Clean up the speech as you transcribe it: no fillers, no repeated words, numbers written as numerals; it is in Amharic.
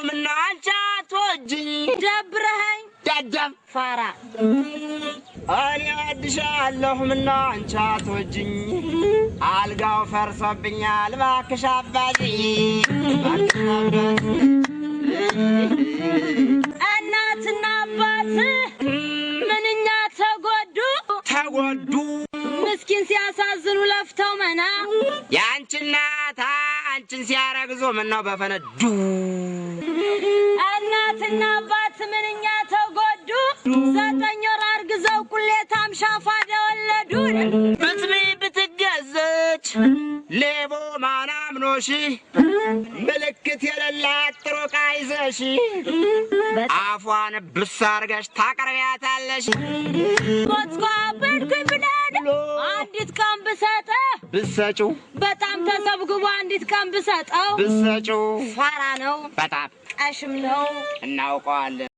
ምነው አንቺ አትወጂኝ ደብረኸኝ ደደብ ፋራ እኔ እወድሻለሁ ምነው አንቺ አትወጂኝ አልጋው ፈርሶብኛል እባክሽ አባጂኝ እናትና አባት ምንኛ ተጎዱ ምስኪን ሲያሳዝኑ ለፍተው መና ያንቺ እናት አንቺን ሲያረግዙ ምነው በፈነዱ እናትና አባት ምንኛ ተጎዱ 9 ወር አርግዘው ቁሌታም ሻፋዳ ወለዱ ብትበይ ብትገዘች ሌቦ ማናምኖሽ ምልክት የሌላት ጥሩ ዕቃ ይዘሽ አፏን ብሳርገሽ ታቀርቢያታለሽ ሞትኳበድኩኝ ብለን አንዲት ቀን ብሰጪው በጣም ተሰብግቦ አንዲት ቀን ብሰጠው ብሰጪው ፋራ ነው በጣም ቀሽም ነው እናውቀዋለን